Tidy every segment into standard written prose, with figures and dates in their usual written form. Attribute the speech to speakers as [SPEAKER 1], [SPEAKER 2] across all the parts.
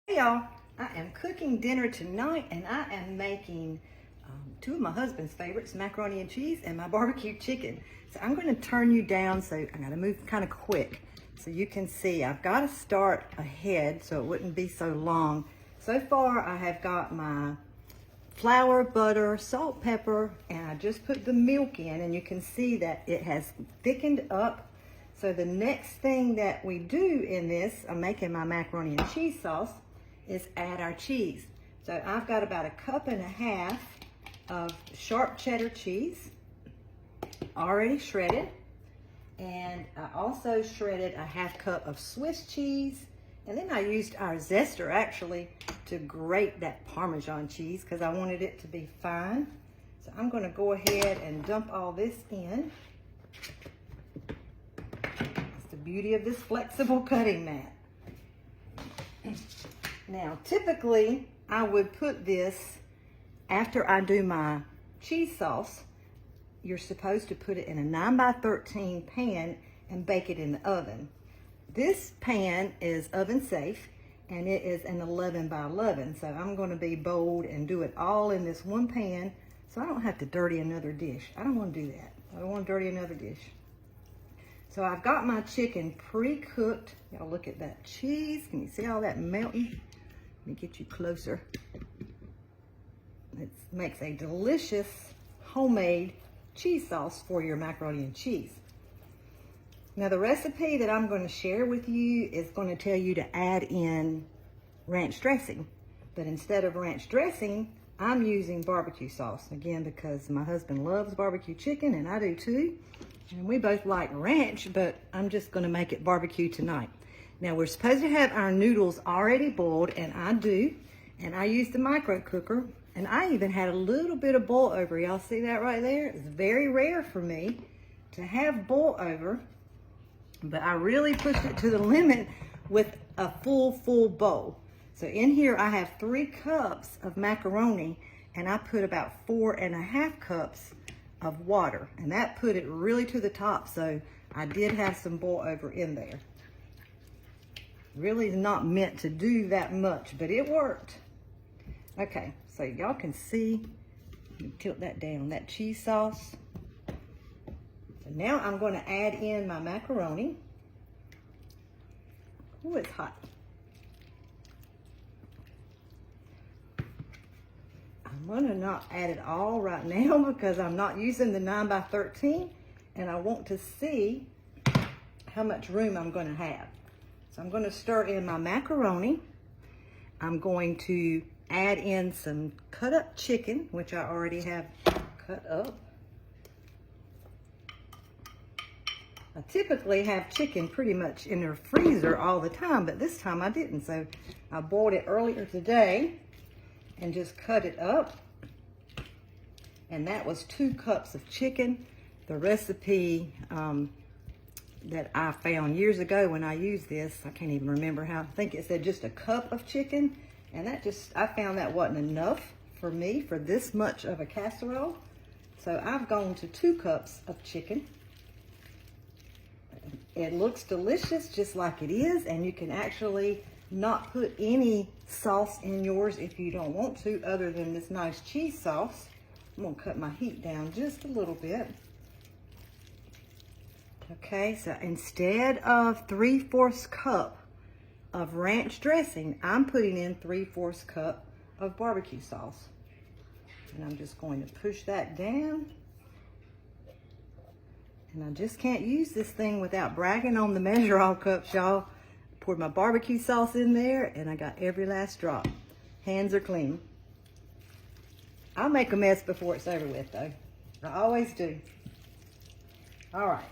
[SPEAKER 1] Hey y'all, I am cooking dinner tonight and I am making two of my husband's favorites, macaroni and cheese and my barbecue chicken. So I'm going to turn you down, so I got to move kind of quick so you can see. I've got to start ahead so it wouldn't be so long. So far I have got my flour, butter, salt, pepper, and I just put the milk in, and you can see that it has thickened up. So the next thing that we do in this, I'm making my macaroni and cheese sauce, is add our cheese. So I've got about 1.5 cups of sharp cheddar cheese already shredded, and I also shredded 1/2 cup of Swiss cheese, and then I used our zester actually to grate that Parmesan cheese because I wanted it to be fine. So I'm going to go ahead and dump all this in. That's the beauty of this flexible cutting mat. Now, typically, I would put this after I do my cheese sauce. You're supposed to put it in a 9x13 pan and bake it in the oven. This pan is oven safe, and it is an 11x11. So I'm going to be bold and do it all in this one pan so I don't have to dirty another dish. I don't want to do that. I don't want to dirty another dish. So I've got my chicken pre-cooked. Y'all look at that cheese. Can you see all that melting? Let me get you closer. It makes a delicious homemade cheese sauce for your macaroni and cheese. Now the recipe that I'm going to share with you is going to tell you to add in ranch dressing. But instead of ranch dressing, I'm using barbecue sauce. Again, because my husband loves barbecue chicken and I do too. And we both like ranch, but I'm just going to make it barbecue tonight. Now we're supposed to have our noodles already boiled, and I do. And I used the micro cooker, and I even had a little bit of boil over. Y'all see that right there? It's very rare for me to have boil over, but I really pushed it to the limit with a full bowl. So in here I have 3 cups of macaroni, and I put about 4.5 cups of water, and that put it really to the top. So I did have some boil over in there. Really not meant to do that much, but it worked. Okay, so y'all can see, let me tilt that down, that cheese sauce. So now I'm going to add in my macaroni. Ooh, it's hot. I'm going to not add it all right now because I'm not using the 9x13, and I want to see how much room I'm going to have. So I'm going to stir in my macaroni. I'm going to add in some cut up chicken, which I already have cut up. I typically have chicken pretty much in the freezer all the time, but this time I didn't. So I boiled it earlier today and just cut it up. And that was 2 cups of chicken. The recipe that I found years ago when I used this, I can't even remember how, I think it said just 1 cup of chicken, and that just, I found that wasn't enough for me for this much of a casserole. So I've gone to 2 cups of chicken. It looks delicious just like it is, and you can actually not put any sauce in yours if you don't want to, other than this nice cheese sauce. I'm gonna cut my heat down just a little bit. Okay, so instead of 3/4 cup of ranch dressing, I'm putting in 3/4 cup of barbecue sauce. And I'm just going to push that down. And I just can't use this thing without bragging on the measure all cups, y'all. Poured my barbecue sauce in there, and I got every last drop. Hands are clean. I'll make a mess before it's over with, though. I always do. All right.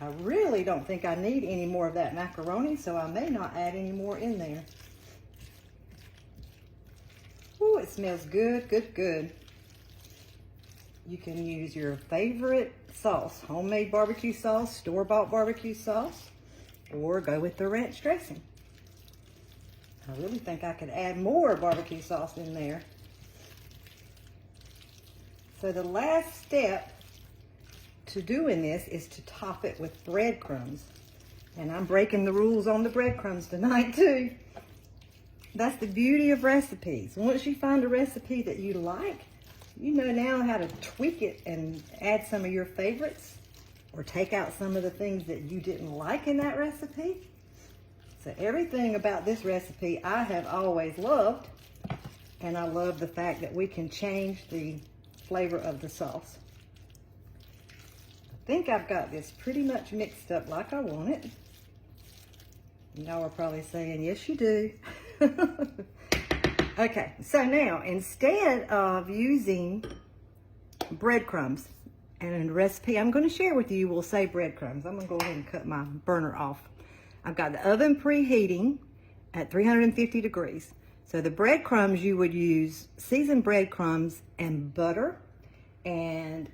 [SPEAKER 1] I really don't think I need any more of that macaroni, so I may not add any more in there. Ooh, it smells good, good. You can use your favorite sauce, homemade barbecue sauce, store-bought barbecue sauce, or go with the ranch dressing. I really think I could add more barbecue sauce in there. So the last step to doing this is to top it with breadcrumbs. And I'm breaking the rules on the breadcrumbs tonight too. That's the beauty of recipes. Once you find a recipe that you like, you know now how to tweak it and add some of your favorites or take out some of the things that you didn't like in that recipe. So everything about this recipe I have always loved, and I love the fact that we can change the flavor of the sauce. I think I've got this pretty much mixed up like I want it. Y'all are probably saying, yes, you do. Okay, so now instead of using breadcrumbs, and in the recipe I'm going to share with you will say breadcrumbs. I'm going to go ahead and cut my burner off. I've got the oven preheating at 350 degrees. So the breadcrumbs, you would use seasoned breadcrumbs and butter, and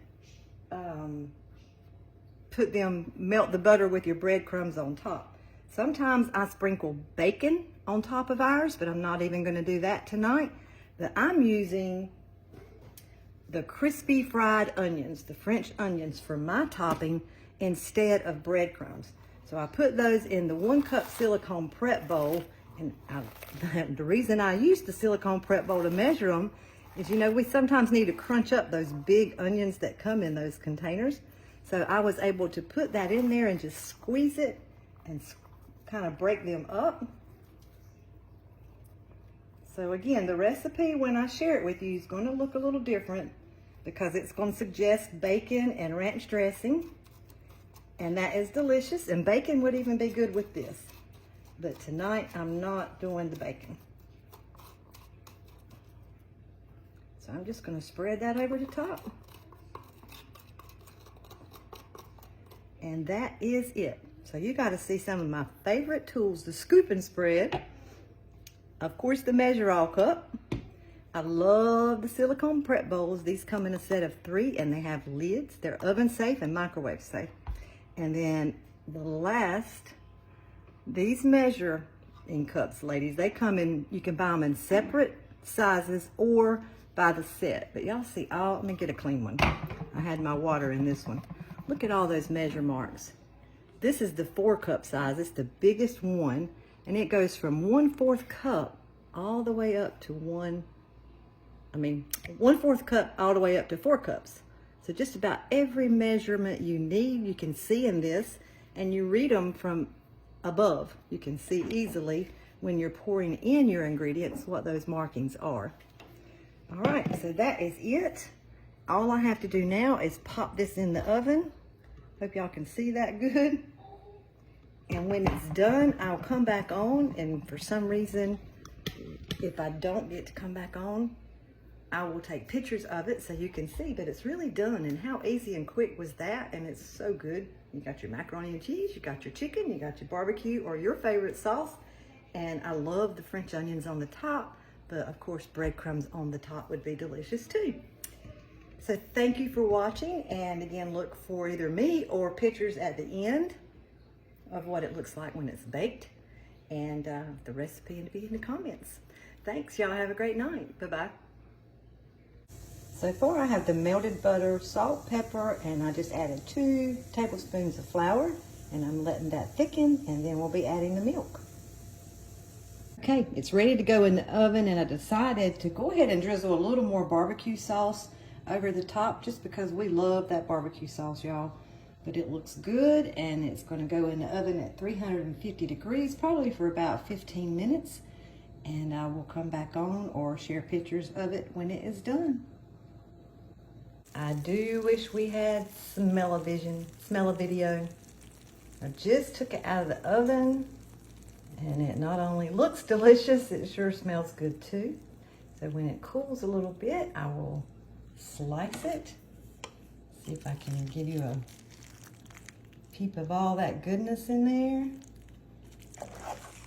[SPEAKER 1] melt the butter with your breadcrumbs on top. Sometimes I sprinkle bacon on top of ours, but I'm not even going to do that tonight. But I'm using the crispy fried onions, the French onions, for my topping instead of breadcrumbs. So I put those in the 1 cup silicone prep bowl, and the reason I use the silicone prep bowl to measure them is, you know, we sometimes need to crunch up those big onions that come in those containers. So I was able to put that in there and just squeeze it and kind of break them up. So again, the recipe, when I share it with you, is going to look a little different because it's going to suggest bacon and ranch dressing. And that is delicious, and bacon would even be good with this. But tonight, I'm not doing the bacon. So I'm just going to spread that over the top. And that is it. So you got to see some of my favorite tools, the scoop and spread. Of course, the measure all cup. I love the silicone prep bowls. These come in a set of 3 and they have lids. They're oven safe and microwave safe. And then the last, these measuring cups, ladies, they come in, you can buy them in separate sizes or by the set. But y'all see, let me get a clean one. I had my water in this one. Look at all those measure marks. This is the 4 cup size. It's the biggest one. And it goes from 1/4 cup all the way up to 1/4 cup all the way up to 4 cups. So just about every measurement you need, you can see in this, and you read them from above. You can see easily when you're pouring in your ingredients what those markings are. All right, so that is it. All I have to do now is pop this in the oven. Hope y'all can see that good. And when it's done, I'll come back on, and for some reason, if I don't get to come back on, I will take pictures of it so you can see, but it's really done. And how easy and quick was that? And it's so good. You got your macaroni and cheese, you got your chicken, you got your barbecue or your favorite sauce. And I love the French onions on the top, but of course breadcrumbs on the top would be delicious too. So thank you for watching, and again, look for either me or pictures at the end of what it looks like when it's baked, and the recipe to be in the comments. Thanks, y'all have a great night. Bye-bye. So far I have the melted butter, salt, pepper, and I just added 2 tablespoons of flour, and I'm letting that thicken, and then we'll be adding the milk. Okay, it's ready to go in the oven, and I decided to go ahead and drizzle a little more barbecue sauce over the top just because we love that barbecue sauce, y'all. But it looks good, and it's going to go in the oven at 350 degrees, probably for about 15 minutes. And I will come back on or share pictures of it when it is done. I do wish we had smell-o-video. I just took it out of the oven, and it not only looks delicious, it sure smells good too. So when it cools a little bit, I will slice it. See if I can give you a peep of all that goodness in there.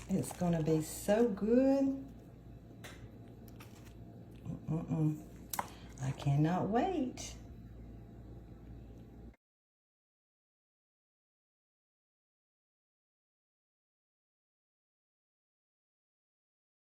[SPEAKER 1] It's gonna be so good. I cannot wait.